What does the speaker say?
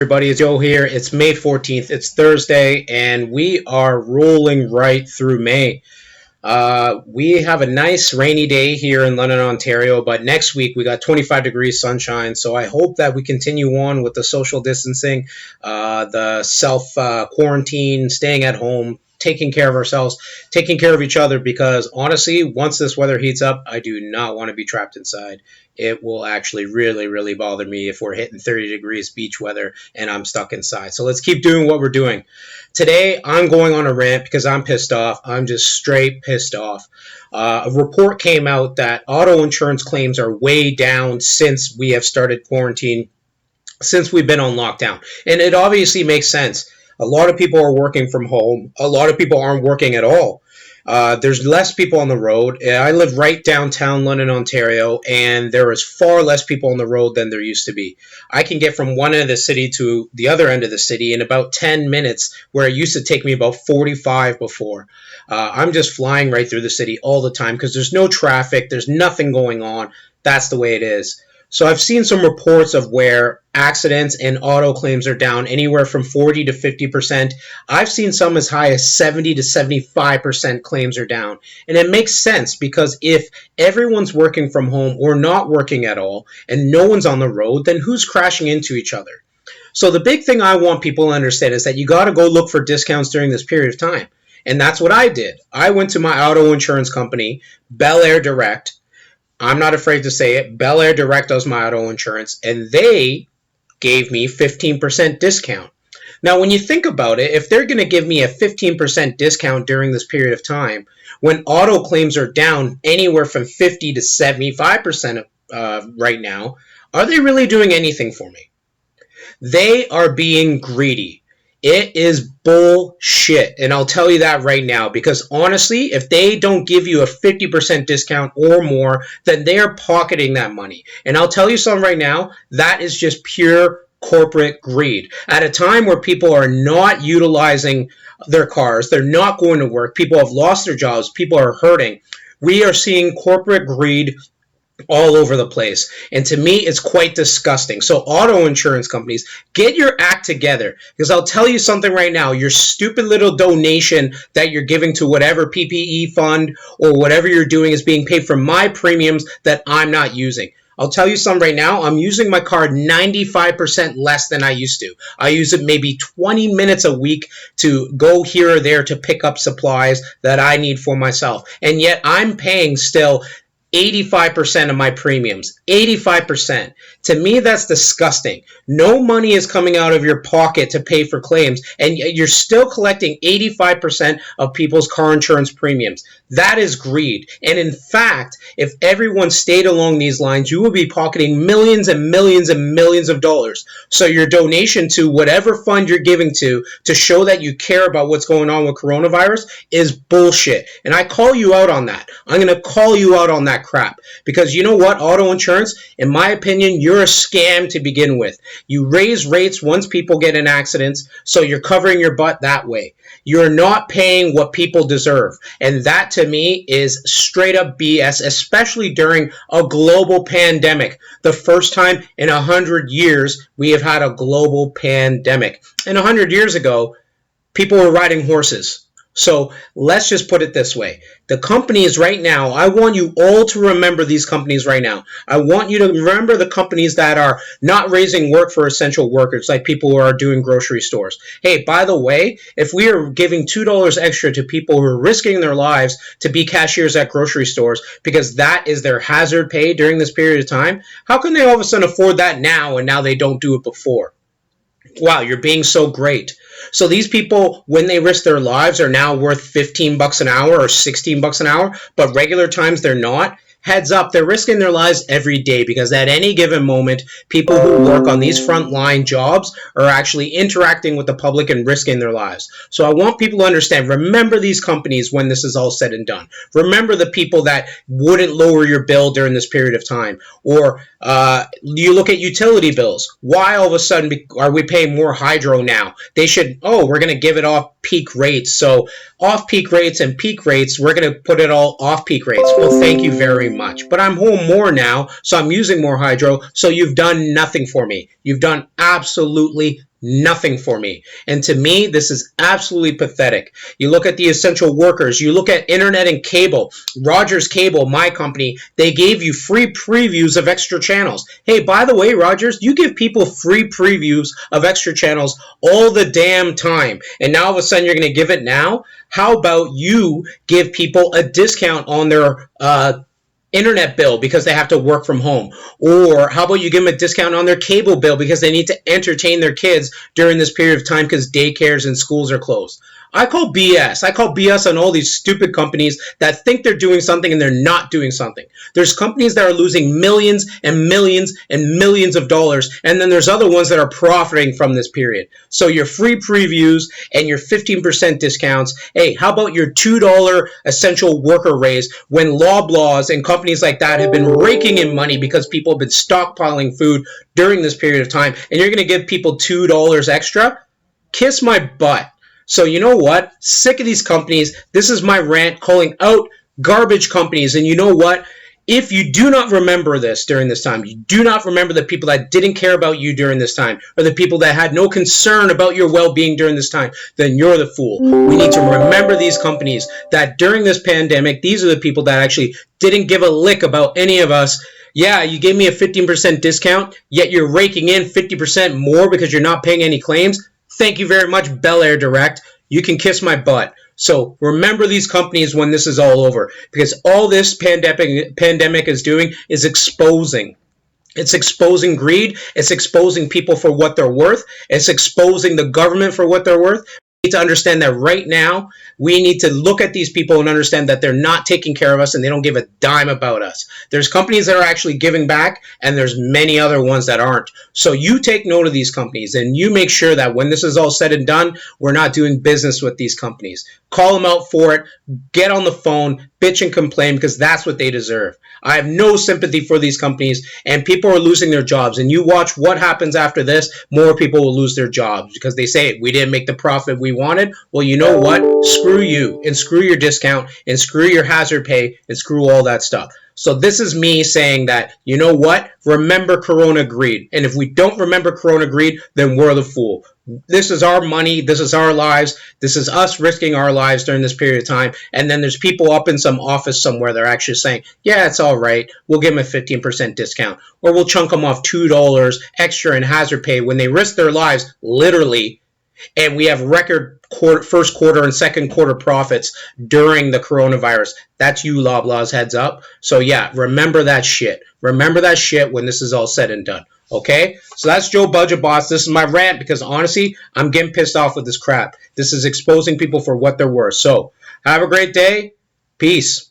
Everybody, it's Joe here. It's May 14th. It's Thursday, and we are rolling right through May. We have a nice rainy day here in London, Ontario, but next week we got 25 degrees sunshine. So I hope that we continue on with the social distancing, the self quarantine, staying at home, taking care of ourselves, taking care of each other, because honestly, once this weather heats up, I do not want to be trapped inside. It will actually really, really bother me if we're hitting 30 degrees beach weather and I'm stuck inside. So let's keep doing what we're doing. Today, I'm going on a rant because I'm pissed off. I'm just straight pissed off. A report came out that auto insurance claims are way down since we have started quarantine, since we've been on lockdown. And it obviously makes sense. A lot of people are working from home. A lot of people aren't working at all. There's less people on the road. I live right downtown London, Ontario, and there is far less people on the road than there used to be. I can get from one end of the city to the other end of the city in about 10 minutes, where it used to take me about 45 before. I'm just flying right through the city all the time because there's no traffic. There's nothing going on. That's the way it is. So I've seen some reports of where accidents and auto claims are down anywhere from 40 to 50%. I've seen some as high as 70 to 75% claims are down. And it makes sense because if everyone's working from home or not working at all and no one's on the road, then who's crashing into each other? So the big thing I want people to understand is that you got to go look for discounts during this period of time. And that's what I did. I went to my auto insurance company, Bel Air Direct. I'm not afraid to say it. Bel Air Direct does my auto insurance, and they gave me 15% discount. Now, when you think about it, if they're going to give me a 15% discount during this period of time, when auto claims are down anywhere from 50 to 75% right now, are they really doing anything for me? They are being greedy. It is bullshit. And I'll tell you that right now, because honestly, if they don't give you a 50% discount or more, then they're pocketing that money. And I'll tell you something right now, that is just pure corporate greed. At a time where people are not utilizing their cars, they're not going to work, people have lost their jobs, people are hurting. We are seeing corporate greed all over the place. And to me, it's quite disgusting. So auto insurance companies, get your act together. Because I'll tell you something right now, your stupid little donation that you're giving to whatever PPE fund or whatever you're doing is being paid from my premiums that I'm not using. I'll tell you something right now, I'm using my card 95% less than I used to. I use it maybe 20 minutes a week to go here or there to pick up supplies that I need for myself. And yet I'm paying still 85% of my premiums. 85%. To me, that's disgusting. No money is coming out of your pocket to pay for claims, and you're still collecting 85% of people's car insurance premiums. That is greed. And in fact, if everyone stayed along these lines, you will be pocketing millions and millions and millions of dollars. So your donation to whatever fund you're giving to show that you care about what's going on with coronavirus is bullshit. And I call you out on that. I'm going to call you out on that crap, because you know what, auto insurance, in my opinion, you're a scam to begin with. You raise rates once people get in accidents, so you're covering your butt that way. You're not paying what people deserve, and that to me is straight up BS, especially during a global pandemic. The first time in 100 years we have had a global pandemic. And 100 years ago, people were riding horses. So let's just put it this way. The companies right now, I want you all to remember these companies right now. I want you to remember the companies that are not raising work for essential workers, like people who are doing grocery stores. Hey, by the way, if we are giving $2 extra to people who are risking their lives to be cashiers at grocery stores because that is their hazard pay during this period of time, how can they all of a sudden afford that now and now they don't do it before? Wow, you're being so great. So these people, when they risk their lives, are now worth 15 bucks an hour or 16 bucks an hour, but regular times they're not. Heads up, they're risking their lives every day, because at any given moment, people who work on these frontline jobs are actually interacting with the public and risking their lives. So I want people to understand, remember these companies when this is all said and done. Remember the people that wouldn't lower your bill during this period of time. Or you look at utility bills. Why all of a sudden are we paying more hydro now? They should, we're going to give it off peak rates. So off peak rates and peak rates, we're going to put it all off peak rates. Well, thank you very much. But I'm home more now, so I'm using more hydro, so you've done nothing for me. You've done absolutely Nothing for me. And to me, this is absolutely pathetic. You look at the essential workers, you look at internet and cable. Rogers Cable, my company, they gave you free previews of extra channels. Hey, by the way, Rogers, you give people free previews of extra channels all the damn time. And now all of a sudden you're going to give it now? How about you give people a discount on their internet bill because they have to work from home? Or how about you give them a discount on their cable bill because they need to entertain their kids during this period of time because daycares and schools are closed? I call BS. I call BS on all these stupid companies that think they're doing something and they're not doing something. There's companies that are losing millions and millions and millions of dollars, and then there's other ones that are profiting from this period. So your free previews and your 15% discounts. Hey, how about your $2 essential worker raise when Loblaws and companies like that have been raking in money because people have been stockpiling food during this period of time, and you're going to give people $2 extra? Kiss my butt. So you know what? Sick of these companies. This is my rant calling out garbage companies. And you know what? If you do not remember this during this time, you do not remember the people that didn't care about you during this time, or the people that had no concern about your well-being during this time, then you're the fool. We need to remember these companies that during this pandemic, these are the people that actually didn't give a lick about any of us. Yeah, you gave me a 15% discount, yet you're raking in 50% more because you're not paying any claims. Thank you very much, Bel Air Direct. You can kiss my butt. So remember these companies when this is all over, because all this pandemic is doing is exposing. It's exposing greed. It's exposing people for what they're worth. It's exposing the government for what they're worth. We need to understand that right now, we need to look at these people and understand that they're not taking care of us and they don't give a dime about us. There's companies that are actually giving back, and there's many other ones that aren't. So you take note of these companies and you make sure that when this is all said and done, we're not doing business with these companies. Call them out for it. Get on the phone, bitch and complain, because that's what they deserve. I have no sympathy for these companies, and people are losing their jobs. And you watch what happens after this, more people will lose their jobs because they say, we didn't make the profit we wanted. Well, you know what? Screw you, and screw your discount, and screw your hazard pay, and screw all that stuff. So this is me saying that, you know what? Remember Corona greed. And if we don't remember Corona greed, then we're the fool. This is our money. This is our lives. This is us risking our lives during this period of time. And then there's people up in some office somewhere that are actually saying, yeah, it's all right. We'll give them a 15% discount. Or we'll chunk them off $2 extra in hazard pay when they risk their lives, literally. And we have record first quarter and second quarter profits during the coronavirus. That's you, Loblaws, heads up. So yeah, remember that shit. Remember that shit when this is all said and done. Okay? So that's Joe Budget Boss. This is my rant because honestly, I'm getting pissed off with this crap. This is exposing people for what they're worth. So have a great day. Peace.